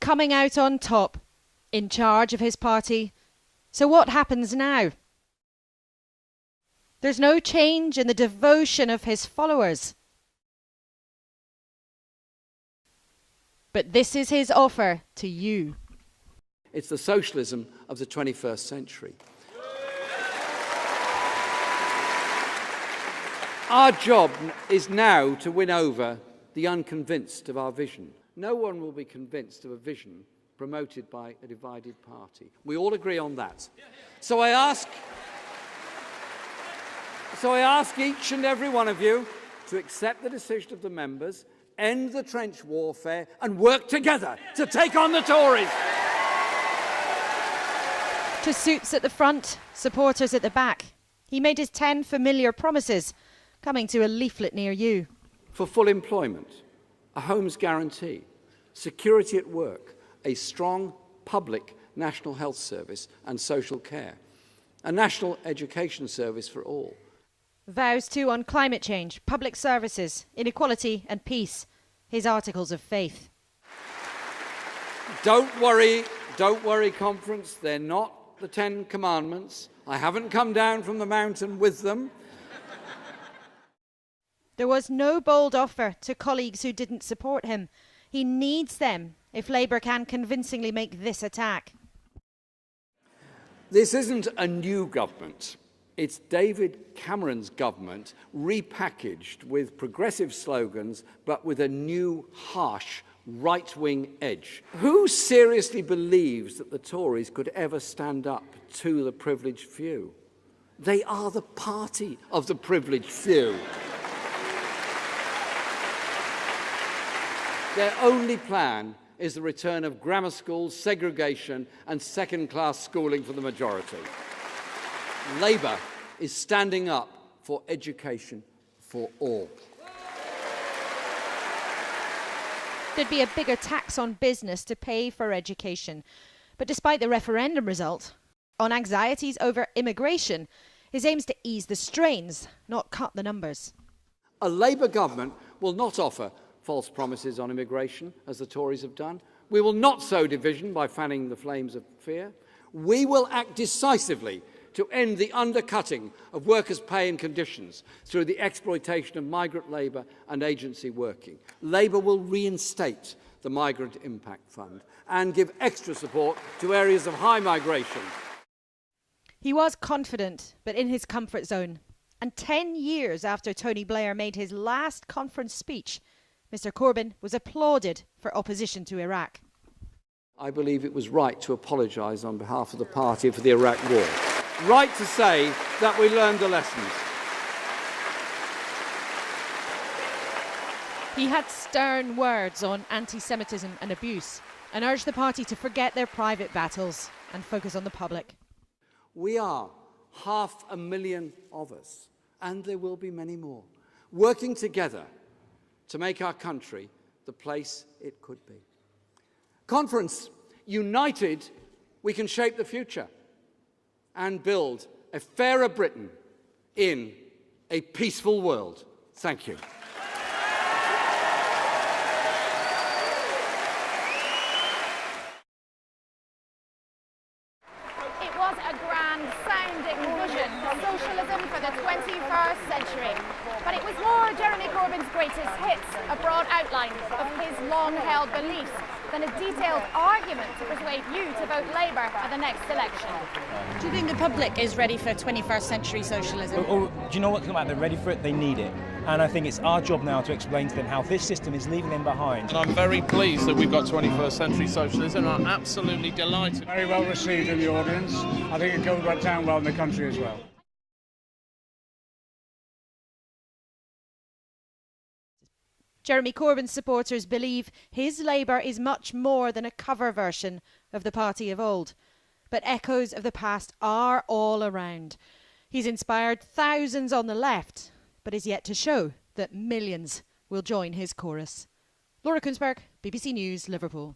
coming out on top, in charge of his party. So what happens now? There's no change in the devotion of his followers. But this is his offer to you. It's the socialism of the 21st century. Our job is now to win over the unconvinced of our vision. No one will be convinced of a vision promoted by a divided party. We all agree on that. So I ask each and every one of you to accept the decision of the members, end the trench warfare and work together to take on the Tories. To suits at the front, supporters at the back. He made his 10 familiar promises, coming to a leaflet near you. For full employment, a homes guarantee, security at work, a strong public national health service and social care, a national education service for all. Vows too on climate change, public services, inequality and peace. His articles of faith. Don't worry, conference, they're not the 10 commandments. I haven't come down from the mountain with them. There was no bold offer to colleagues who didn't support him. He needs them if Labour can convincingly make this attack. This isn't a new government. It's David Cameron's government repackaged with progressive slogans but with a new, harsh, right-wing edge. Who seriously believes that the Tories could ever stand up to the privileged few? They are the party of the privileged few. Their only plan is the return of grammar schools, segregation and second-class schooling for the majority. Labour is standing up for education for all. There'd be a bigger tax on business to pay for education. But despite the referendum result, on anxieties over immigration, his aim's to ease the strains, not cut the numbers. A Labour government will not offer false promises on immigration, as the Tories have done. We will not sow division by fanning the flames of fear. We will act decisively to end the undercutting of workers' pay and conditions through the exploitation of migrant labour and agency working. Labour will reinstate the Migrant Impact Fund and give extra support to areas of high migration. He was confident, but in his comfort zone. And 10 years after Tony Blair made his last conference speech, Mr Corbyn was applauded for opposition to Iraq. I believe it was right to apologise on behalf of the party for the Iraq war. Right to say that we learned the lessons. He had stern words on anti-Semitism and abuse and urged the party to forget their private battles and focus on the public. We are 500,000 of us, and there will be many more, working together to make our country the place it could be. Conference, united, we can shape the future and build a fairer Britain in a peaceful world. Thank you. It was a grand sounding vision for socialism for the 21st century. But it was more Jeremy Corbyn's greatest hits, a broad outline of his long-held beliefs, than a detailed argument to persuade you to vote Labour at the next election. Do you think the public is ready for 21st century socialism? Do you know what? They're ready for it, they need it. And I think it's our job now to explain to them how this system is leaving them behind. And I'm very pleased that we've got 21st century socialism. I'm absolutely delighted. Very well received in the audience. I think it went down well in the country as well. Jeremy Corbyn's supporters believe his Labour is much more than a cover version of the party of old. But echoes of the past are all around. He's inspired thousands on the left, but is yet to show that millions will join his chorus. Laura Kunsberg, BBC News, Liverpool.